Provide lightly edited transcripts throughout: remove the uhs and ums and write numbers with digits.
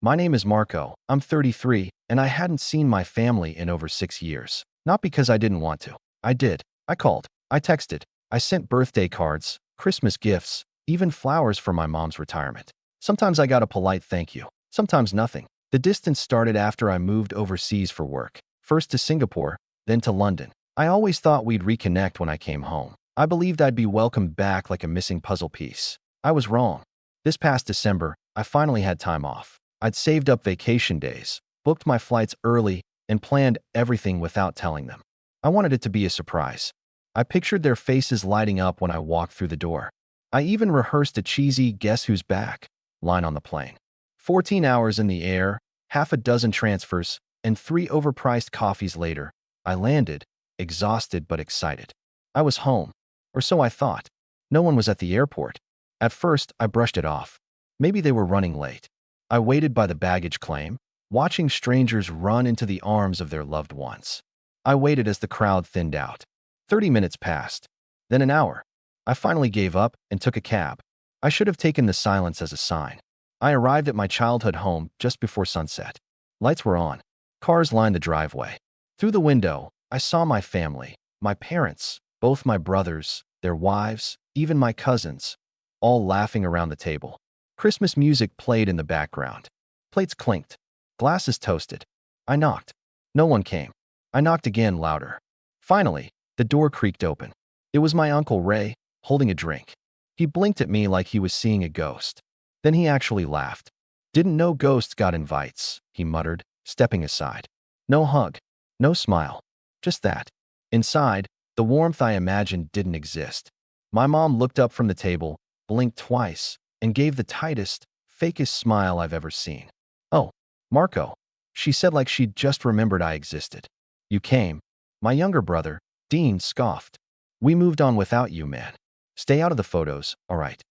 My name is Marco. I'm 33, and I hadn't seen my family in over 6 years. Not because I didn't want to. I did. I called. I texted. I sent birthday cards, Christmas gifts, even flowers for my mom's retirement. Sometimes I got a polite thank you. Sometimes nothing. The distance started after I moved overseas for work. First to Singapore, then to London. I always thought we'd reconnect when I came home. I believed I'd be welcomed back like a missing puzzle piece. I was wrong. This past December, I finally had time off. I'd saved up vacation days, booked my flights early, and planned everything without telling them. I wanted it to be a surprise. I pictured their faces lighting up when I walked through the door. I even rehearsed a cheesy "guess who's back" line on the plane. 14 hours in the air, half a dozen transfers, and 3 overpriced coffees later, I landed, exhausted but excited. I was home, or so I thought. No one was at the airport. At first, I brushed it off. Maybe they were running late. I waited by the baggage claim, watching strangers run into the arms of their loved ones. I waited as the crowd thinned out. 30 minutes passed, then an hour. I finally gave up and took a cab. I should have taken the silence as a sign. I arrived at my childhood home just before sunset. Lights were on. Cars lined the driveway. Through the window, I saw my family, my parents, both my brothers, their wives, even my cousins, all laughing around the table. Christmas music played in the background. Plates clinked. Glasses toasted. I knocked. No one came. I knocked again, louder. Finally, the door creaked open. It was my Uncle Ray, holding a drink. He blinked at me like he was seeing a ghost. Then he actually laughed. "Didn't know ghosts got invites," he muttered, stepping aside. No hug. No smile. Just that. Inside, the warmth I imagined didn't exist. My mom looked up from the table, blinked twice, and gave the tightest, fakest smile I've ever seen. "Oh, Marco," she said like she'd just remembered I existed. "You came." My younger brother, Dean, scoffed. "We moved on without you, man. Stay out of the photos, all right."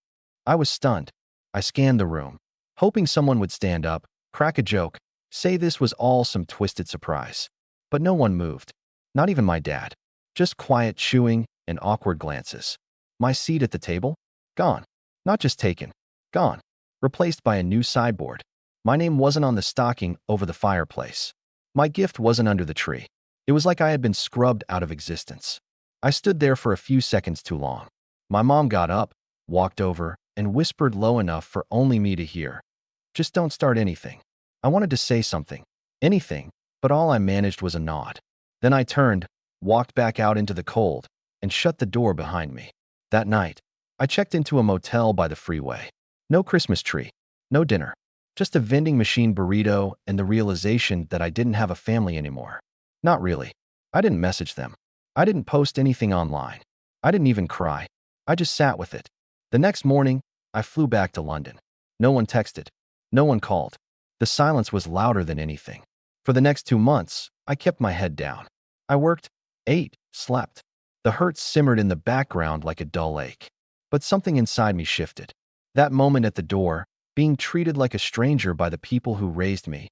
I was stunned. I scanned the room, hoping someone would stand up, crack a joke, say this was all some twisted surprise. But no one moved. Not even my dad. Just quiet chewing and awkward glances. My seat at the table? Gone. Not just taken. Gone. Replaced by a new sideboard. My name wasn't on the stocking over the fireplace. My gift wasn't under the tree. It was like I had been scrubbed out of existence. I stood there for a few seconds too long. My mom got up, walked over, and whispered low enough for only me to hear. "Just don't start anything." I wanted to say something. Anything, but all I managed was a nod. Then I turned, walked back out into the cold, and shut the door behind me. That night, I checked into a motel by the freeway. No Christmas tree. No dinner. Just a vending machine burrito and the realization that I didn't have a family anymore. Not really. I didn't message them. I didn't post anything online. I didn't even cry. I just sat with it. The next morning, I flew back to London. No one texted. No one called. The silence was louder than anything. For the next 2 months, I kept my head down. I worked, ate, slept. The hurt simmered in the background like a dull ache. But something inside me shifted. That moment at the door, being treated like a stranger by the people who raised me,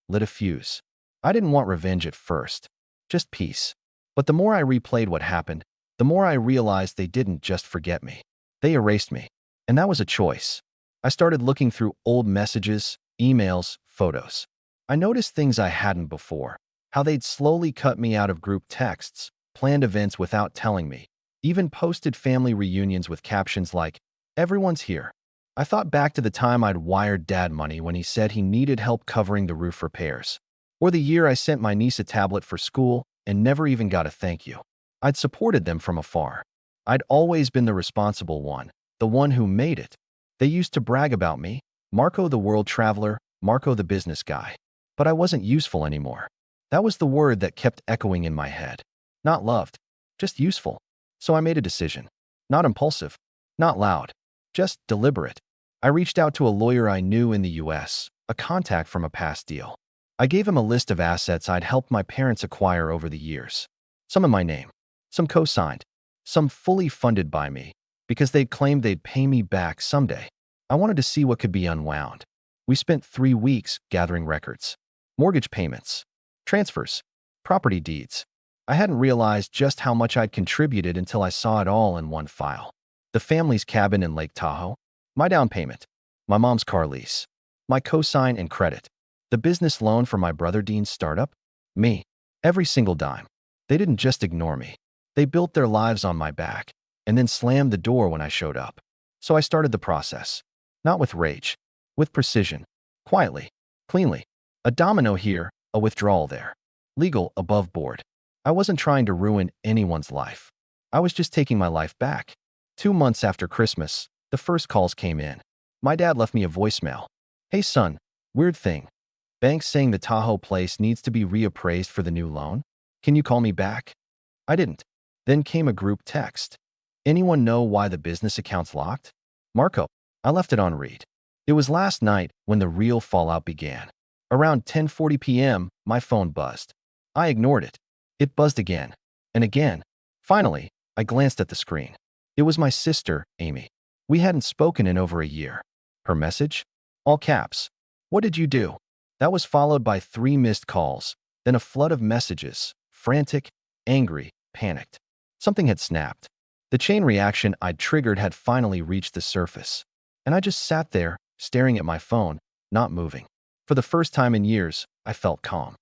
lit a fuse. I didn't want revenge at first, just peace. But the more I replayed what happened, the more I realized they didn't just forget me. They erased me. And that was a choice. I started looking through old messages, emails, photos. I noticed things I hadn't before. How they'd slowly cut me out of group texts, planned events without telling me, even posted family reunions with captions like, "Everyone's here." I thought back to the time I'd wired Dad money when he said he needed help covering the roof repairs. Or the year I sent my niece a tablet for school and never even got a thank you. I'd supported them from afar. I'd always been the responsible one, the one who made it. They used to brag about me, Marco the world traveler, Marco the business guy. But I wasn't useful anymore. That was the word that kept echoing in my head. Not loved, just useful. So I made a decision. Not impulsive, not loud, just deliberate. I reached out to a lawyer I knew in the US, a contact from a past deal. I gave him a list of assets I'd helped my parents acquire over the years. Some in my name, some co-signed, some fully funded by me, because they'd claimed they'd pay me back someday. I wanted to see what could be unwound. We spent 3 weeks gathering records. Mortgage payments, transfers, property deeds. I hadn't realized just how much I'd contributed until I saw it all in one file. The family's cabin in Lake Tahoe, my down payment, my mom's car lease, My cosign and credit. The business loan for my brother Dean's startup? Me. Every single dime. They didn't just ignore me. They built their lives on my back and then slammed the door when I showed up. So I started the process. Not with rage. With precision. Quietly. Cleanly. A domino here, a withdrawal there. Legal above board. I wasn't trying to ruin anyone's life. I was just taking my life back. 2 months after Christmas, the first calls came in. My dad left me a voicemail. Hey son, weird thing. Bank saying the Tahoe place needs to be reappraised for the new loan. Can you call me back? I didn't. Then came a group text. Anyone know why the business account's locked? Marco. I left it on read. It was last night when the real fallout began. Around 10:40 p.m., my phone buzzed. I ignored it. It buzzed again and again. Finally, I glanced at the screen. It was my sister, Amy. We hadn't spoken in over a year. Her message? All caps. What did you do? That was followed by 3 missed calls, then a flood of messages, frantic, angry, panicked. Something had snapped. The chain reaction I'd triggered had finally reached the surface, and I just sat there, staring at my phone, not moving. For the first time in years, I felt calm.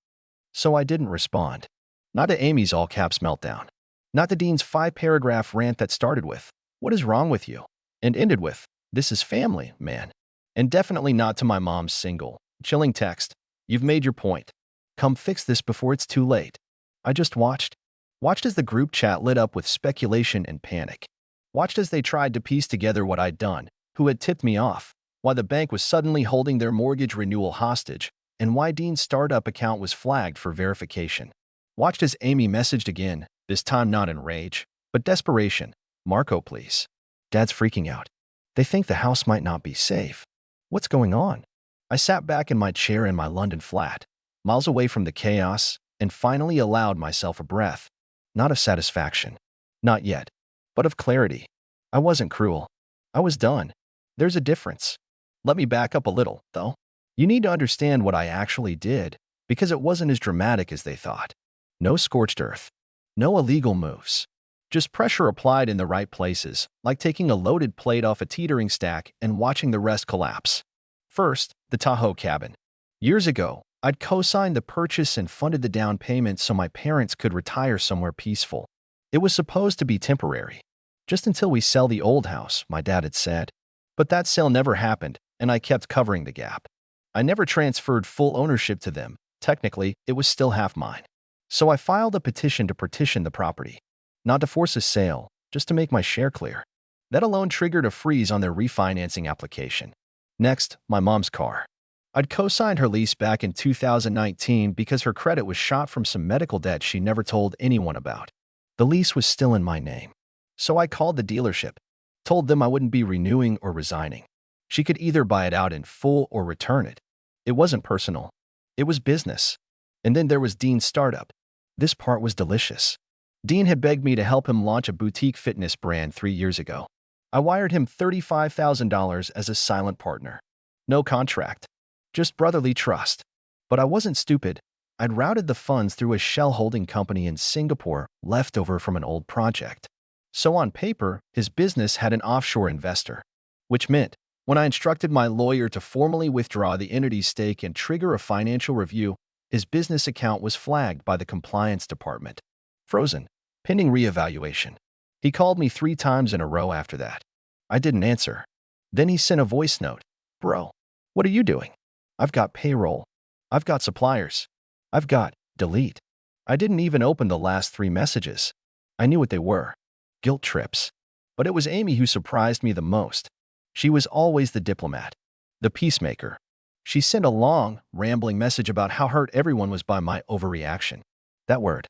So I didn't respond. Not to Amy's all-caps meltdown. Not to Dean's 5-paragraph rant that started with, "What is wrong with you?" and ended with, "This is family, man." And definitely not to my mom's single, chilling text, "You've made your point. Come fix this before it's too late." I just watched. Watched as the group chat lit up with speculation and panic. Watched as they tried to piece together what I'd done, who had tipped me off, why the bank was suddenly holding their mortgage renewal hostage, and why Dean's startup account was flagged for verification. Watched as Amy messaged again, this time not in rage, but desperation. "Marco, please. Dad's freaking out. They think the house might not be safe. What's going on?" I sat back in my chair in my London flat, miles away from the chaos, and finally allowed myself a breath. Not of satisfaction. Not yet. But of clarity. I wasn't cruel. I was done. There's a difference. Let me back up a little, though. You need to understand what I actually did, because it wasn't as dramatic as they thought. No scorched earth. No illegal moves. Just pressure applied in the right places, like taking a loaded plate off a teetering stack and watching the rest collapse. First, the Tahoe cabin. Years ago, I'd co-signed the purchase and funded the down payment so my parents could retire somewhere peaceful. It was supposed to be temporary. Just until we sell the old house, my dad had said. But that sale never happened, and I kept covering the gap. I never transferred full ownership to them. Technically, it was still half mine. So I filed a petition to partition the property. Not to force a sale, just to make my share clear. That alone triggered a freeze on their refinancing application. Next, my mom's car. I'd co-signed her lease back in 2019 because her credit was shot from some medical debt she never told anyone about. The lease was still in my name. So I called the dealership, told them I wouldn't be renewing or resigning. She could either buy it out in full or return it. It wasn't personal. It was business. And then there was Dean's startup. This part was delicious. Dean had begged me to help him launch a boutique fitness brand 3 years ago. I wired him $35,000 as a silent partner. No contract. Just brotherly trust. But I wasn't stupid. I'd routed the funds through a shell holding company in Singapore left over from an old project. So on paper, his business had an offshore investor. Which meant, when I instructed my lawyer to formally withdraw the entity's stake and trigger a financial review, his business account was flagged by the compliance department. Frozen. Pending reevaluation. He called me 3 times in a row after that. I didn't answer. Then he sent a voice note. "Bro, what are you doing? I've got payroll. I've got suppliers. I've got delete." I didn't even open the last 3 messages. I knew what they were. Guilt trips. But it was Amy who surprised me the most. She was always the diplomat. The peacemaker. She sent a long, rambling message about how hurt everyone was by my overreaction. That word.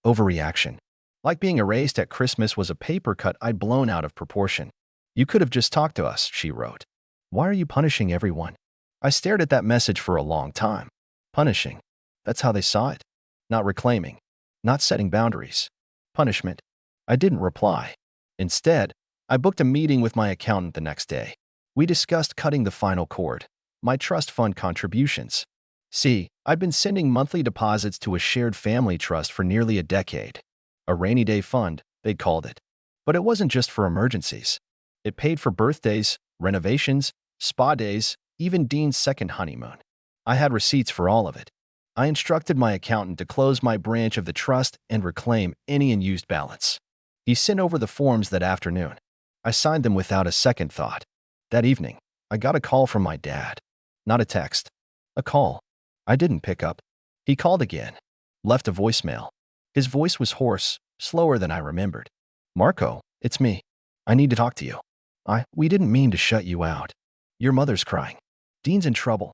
Overreaction. Like being erased at Christmas was a paper cut I'd blown out of proportion. "You could have just talked to us," she wrote. "Why are you punishing everyone?" I stared at that message for a long time. Punishing. That's how they saw it. Not reclaiming. Not setting boundaries. Punishment. I didn't reply. Instead, I booked a meeting with my accountant the next day. We discussed cutting the final cord. My trust fund contributions. See, I'd been sending monthly deposits to a shared family trust for nearly a decade. A rainy day fund, they'd called it. But it wasn't just for emergencies. It paid for birthdays, renovations, spa days, even Dean's second honeymoon. I had receipts for all of it. I instructed my accountant to close my branch of the trust and reclaim any unused balance. He sent over the forms that afternoon. I signed them without a second thought. That evening, I got a call from my dad. Not a text. A call. I didn't pick up. He called again. Left a voicemail. His voice was hoarse, slower than I remembered. "Marco, it's me. I need to talk to you. We didn't mean to shut you out. Your mother's crying. Dean's in trouble.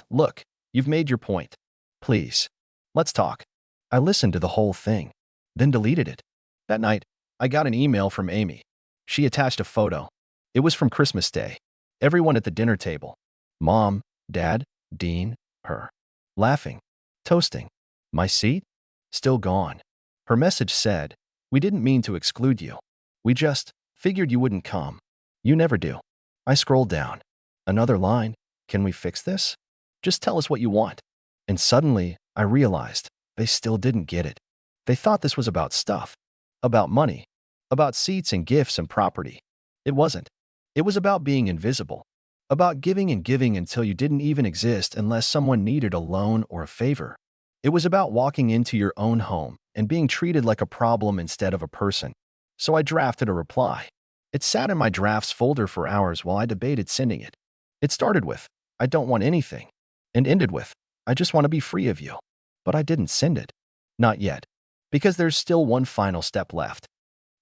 Look, you've made your point. Please, let's talk." I listened to the whole thing, then deleted it. That night, I got an email from Amy. She attached a photo. It was from Christmas Day. Everyone at the dinner table. Mom, Dad, Dean, her. Laughing. Toasting. My seat? Still gone. Her message said, "We didn't mean to exclude you. We just figured you wouldn't come. You never do." I scrolled down. Another line. "Can we fix this? Just tell us what you want." And suddenly, I realized they still didn't get it. They thought this was about stuff. About money. About seats and gifts and property. It wasn't. It was about being invisible. About giving and giving until you didn't even exist unless someone needed a loan or a favor. It was about walking into your own home and being treated like a problem instead of a person. So I drafted a reply. It sat in my drafts folder for hours while I debated sending it. It started with, "I don't want anything," and ended with, "I just want to be free of you." But I didn't send it. Not yet. Because there's still one final step left.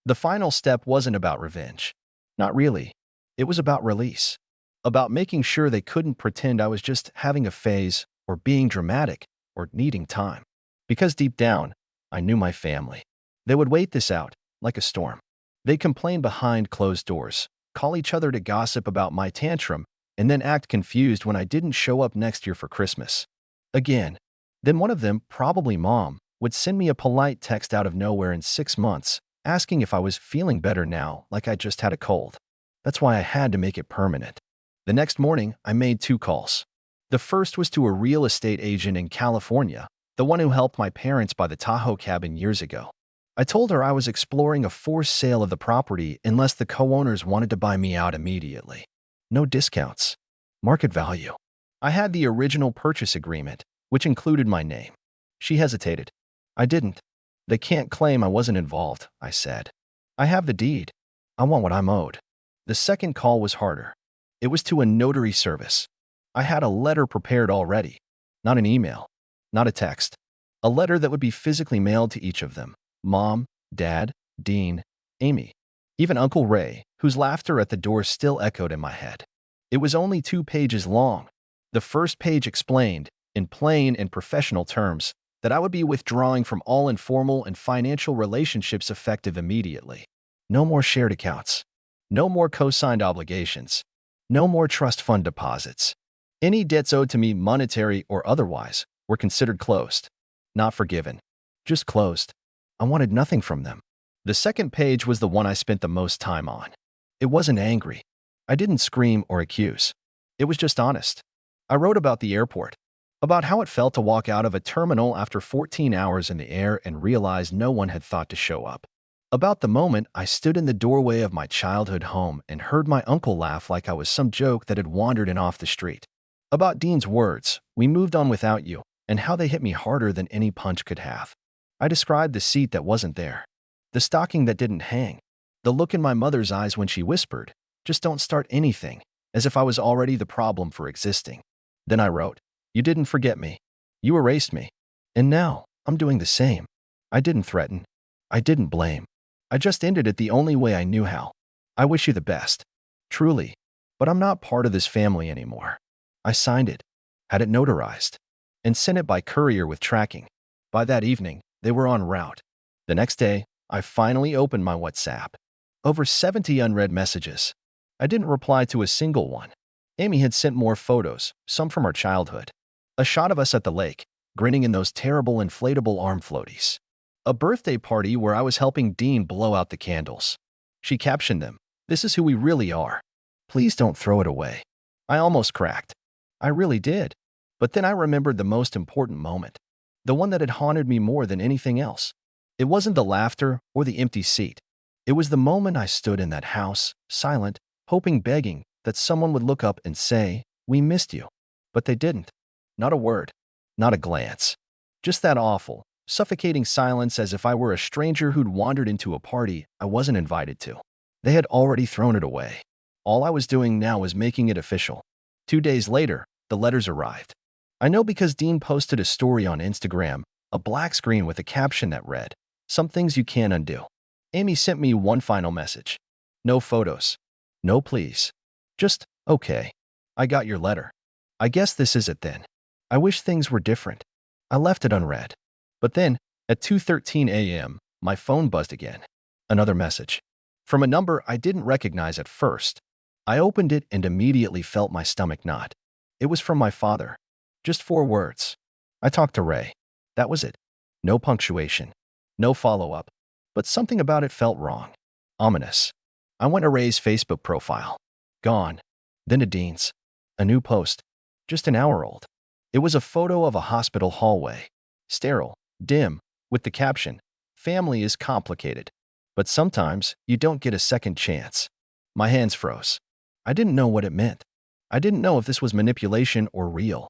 The final step wasn't about revenge. Not really. It was about release. About making sure they couldn't pretend I was just having a phase or being dramatic or needing time. Because deep down, I knew my family. They would wait this out, like a storm. They'd complain behind closed doors, call each other to gossip about my tantrum, and then act confused when I didn't show up next year for Christmas. Again. Then one of them, probably Mom, would send me a polite text out of nowhere in 6 months, asking if I was feeling better now, like I just had a cold. That's why I had to make it permanent. The next morning, I made 2 calls. The first was to a real estate agent in California, the one who helped my parents buy the Tahoe cabin years ago. I told her I was exploring a forced sale of the property unless the co-owners wanted to buy me out immediately. No discounts. Market value. I had the original purchase agreement, which included my name. She hesitated. I didn't. "They can't claim I wasn't involved," I said. "I have the deed. I want what I'm owed." The second call was harder. It was to a notary service. I had a letter prepared already. Not an email. Not a text. A letter that would be physically mailed to each of them. Mom, Dad, Dean, Amy. Even Uncle Ray, whose laughter at the door still echoed in my head. It was only 2 pages long. The first page explained, in plain and professional terms, that I would be withdrawing from all informal and financial relationships effective immediately. No more shared accounts. No more co-signed obligations. No more trust fund deposits. Any debts owed to me, monetary or otherwise, were considered closed. Not forgiven. Just closed. I wanted nothing from them. The second page was the one I spent the most time on. It wasn't angry. I didn't scream or accuse. It was just honest. I wrote about the airport. About how it felt to walk out of a terminal after 14 hours in the air and realize no one had thought to show up. About the moment I stood in the doorway of my childhood home and heard my uncle laugh like I was some joke that had wandered in off the street. About Dean's words, "We moved on without you," and how they hit me harder than any punch could have. I described the seat that wasn't there. The stocking that didn't hang. The look in my mother's eyes when she whispered, "Just don't start anything," as if I was already the problem for existing. Then I wrote, "You didn't forget me. You erased me. And now, I'm doing the same." I didn't threaten. I didn't blame. I just ended it the only way I knew how. "I wish you the best. Truly. But I'm not part of this family anymore." I signed it, had it notarized, and sent it by courier with tracking. By that evening, they were en route. The next day, I finally opened my WhatsApp. Over 70 unread messages. I didn't reply to a single one. Amy had sent more photos, some from our childhood. A shot of us at the lake, grinning in those terrible inflatable arm floaties. A birthday party where I was helping Dean blow out the candles. She captioned them, "This is who we really are. Please don't throw it away." I almost cracked. I really did. But then I remembered the most important moment. The one that had haunted me more than anything else. It wasn't the laughter or the empty seat. It was the moment I stood in that house, silent, hoping, begging, that someone would look up and say, We missed you. But they didn't. Not a word. Not a glance. Just that awful, suffocating silence as if I were a stranger who'd wandered into a party I wasn't invited to. They had already thrown it away. All I was doing now was making it official. 2 days later, the letters arrived. I know because Dean posted a story on Instagram, a black screen with a caption that read, "Some things you can't undo." Amy sent me one final message. No photos. No please. Just, okay. I got your letter. I guess this is it then. I wish things were different. I left it unread. But then, at 2:13 a.m., my phone buzzed again. Another message. From a number I didn't recognize at first. I opened it and immediately felt my stomach knot. It was from my father. Just 4 words. I talked to Ray. That was it. No punctuation. No follow-up. But something about it felt wrong. Ominous. I went to Ray's Facebook profile. Gone. Then to Dean's. A new post. Just an hour old. It was a photo of a hospital hallway. Sterile. Dim. With the caption, "Family is complicated. But sometimes you don't get a second chance." My hands froze. I didn't know what it meant. I didn't know if this was manipulation or real.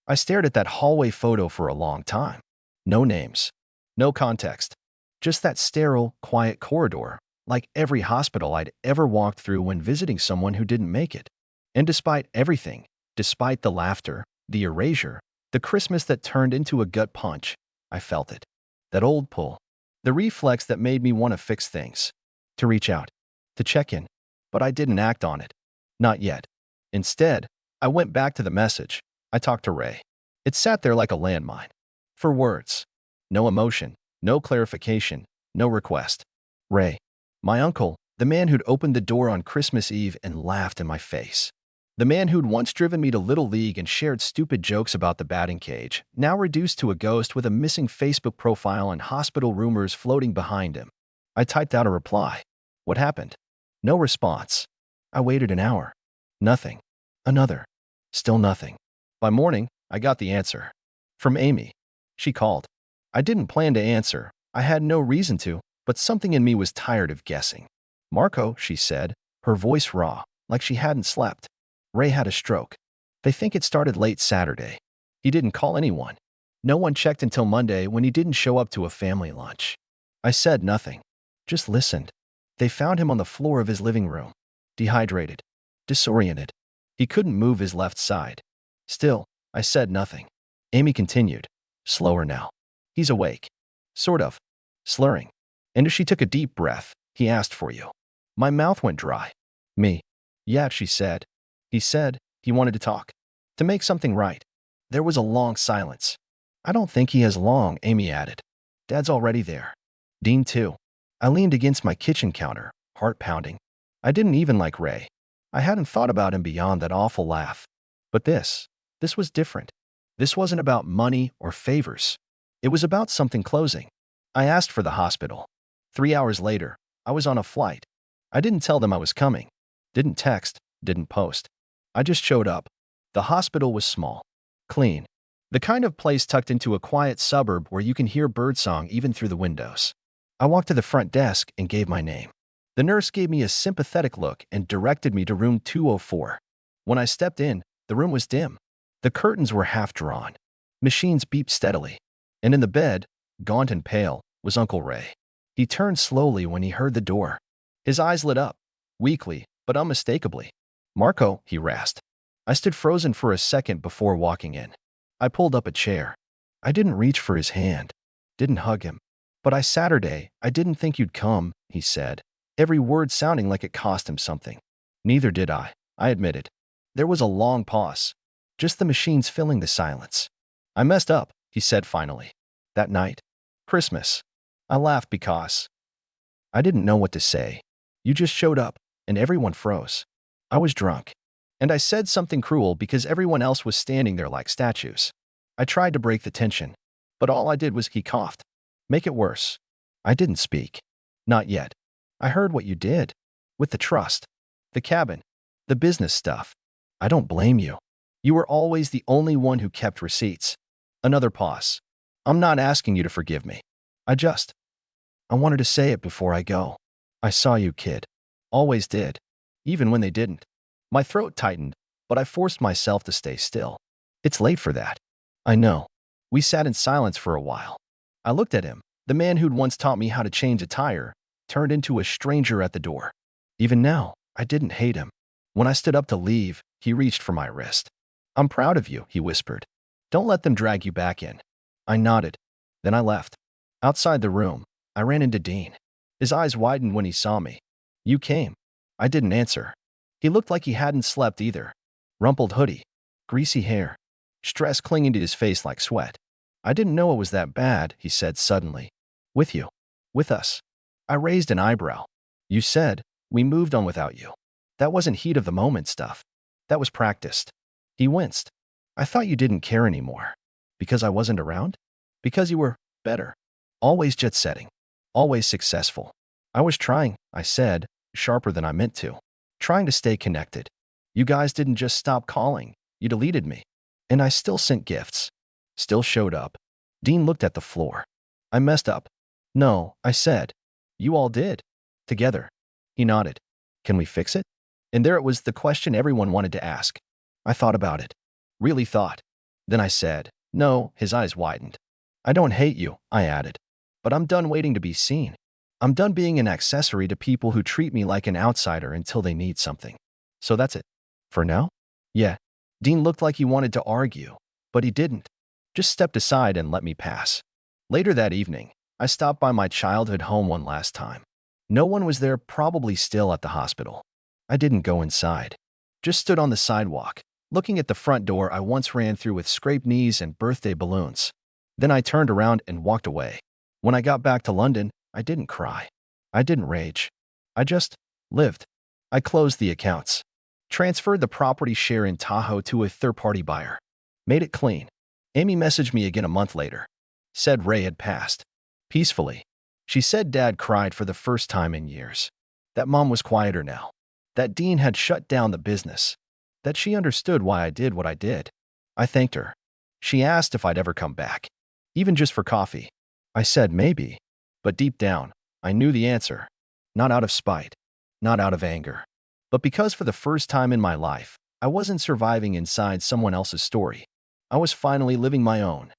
I stared at that hallway photo for a long time. No names. No context. Just that sterile, quiet corridor, like every hospital I'd ever walked through when visiting someone who didn't make it. And despite everything, despite the laughter, the erasure, the Christmas that turned into a gut punch, I felt it. That old pull. The reflex that made me want to fix things. To reach out. To check in. But I didn't act on it. Not yet. Instead, I went back to the message. I talked to Ray. It sat there like a landmine. 4 words. No emotion. No clarification. No request. Ray. My uncle, the man who'd opened the door on Christmas Eve and laughed in my face. The man who'd once driven me to Little League and shared stupid jokes about the batting cage, now reduced to a ghost with a missing Facebook profile and hospital rumors floating behind him. I typed out a reply. What happened? No response. I waited an hour. Nothing. Another. Still nothing. By morning, I got the answer. From Amy. She called. I didn't plan to answer. I had no reason to, but something in me was tired of guessing. "Marco," she said, her voice raw, like she hadn't slept. "Ray had a stroke. They think it started late Saturday. He didn't call anyone. No one checked until Monday when he didn't show up to a family lunch." I said nothing. Just listened. They found him on the floor of his living room. Dehydrated. Disoriented. He couldn't move his left side. Still, I said nothing. Amy continued. Slower now. He's awake. Sort of. Slurring. And as she took a deep breath, "He asked for you." My mouth went dry. "Me?" "Yeah," she said. "He said he wanted to talk. To make something right." There was a long silence. "I don't think he has long," Amy added. "Dad's already there. Dean too." I leaned against my kitchen counter, heart pounding. I didn't even like Ray. I hadn't thought about him beyond that awful laugh. But this was different. This wasn't about money or favors. It was about something closing. I asked for the hospital. 3 hours later, I was on a flight. I didn't tell them I was coming. Didn't text, didn't post. I just showed up. The hospital was small. Clean. The kind of place tucked into a quiet suburb where you can hear birdsong even through the windows. I walked to the front desk and gave my name. The nurse gave me a sympathetic look and directed me to room 204. When I stepped in, the room was dim. The curtains were half drawn. Machines beeped steadily. And in the bed, gaunt and pale, was Uncle Ray. He turned slowly when he heard the door. His eyes lit up, weakly but unmistakably. "Marco," he rasped. I stood frozen for a second before walking in. I pulled up a chair. I didn't reach for his hand. Didn't hug him. "But Saturday, I didn't think you'd come," he said, every word sounding like it cost him something. "Neither did I admitted. There was a long pause. Just the machines filling the silence. "I messed up," he said finally. "That night. Christmas." I laughed because I didn't know what to say. You just showed up, and everyone froze. I was drunk. And I said something cruel because everyone else was standing there like statues. I tried to break the tension, but all I did was he coughed. Make it worse. I didn't speak. Not yet. "I heard what you did. With the trust. The cabin. The business stuff. I don't blame you. You were always the only one who kept receipts." Another pause. "I'm not asking you to forgive me. I wanted to say it before I go. I saw you, kid. Always did. Even when they didn't." My throat tightened, but I forced myself to stay still. It's late for that. I know. We sat in silence for a while. I looked at him. The man who'd once taught me how to change a tire turned into a stranger at the door. Even now, I didn't hate him. When I stood up to leave, he reached for my wrist. "I'm proud of you," he whispered. "Don't let them drag you back in." I nodded. Then I left. Outside the room, I ran into Dean. His eyes widened when he saw me. "You came." I didn't answer. He looked like he hadn't slept either. Rumpled hoodie, greasy hair, stress clinging to his face like sweat. "I didn't know it was that bad," he said suddenly. "With you. With us." I raised an eyebrow. "You said we moved on without you. That wasn't heat of the moment stuff. That was practiced." He winced. "I thought you didn't care anymore. Because I wasn't around? Because you were better. Always jet-setting. Always successful." "I was trying," I said, sharper than I meant to. "Trying to stay connected. You guys didn't just stop calling. You deleted me. And I still sent gifts. Still showed up." Dean looked at the floor. "I messed up." "No," I said. "You all did. Together." He nodded. "Can we fix it?" And there it was, the question everyone wanted to ask. I thought about it. Really thought. Then I said, "No." His eyes widened. "I don't hate you," I added. "But I'm done waiting to be seen. I'm done being an accessory to people who treat me like an outsider until they need something. So that's it. For now?" "Yeah." Dean looked like he wanted to argue, but he didn't. Just stepped aside and let me pass. Later that evening, I stopped by my childhood home one last time. No one was there, probably still at the hospital. I didn't go inside. Just stood on the sidewalk, looking at the front door I once ran through with scraped knees and birthday balloons. Then I turned around and walked away. When I got back to London, I didn't cry. I didn't rage. I just lived. I closed the accounts. Transferred the property share in Tahoe to a third-party buyer. Made it clean. Amy messaged me again a month later. Said Ray had passed. Peacefully. She said Dad cried for the first time in years. That Mom was quieter now. That Dean had shut down the business. That she understood why I did what I did. I thanked her. She asked if I'd ever come back. Even just for coffee. I said maybe. But deep down, I knew the answer. Not out of spite. Not out of anger. But because for the first time in my life, I wasn't surviving inside someone else's story. I was finally living my own.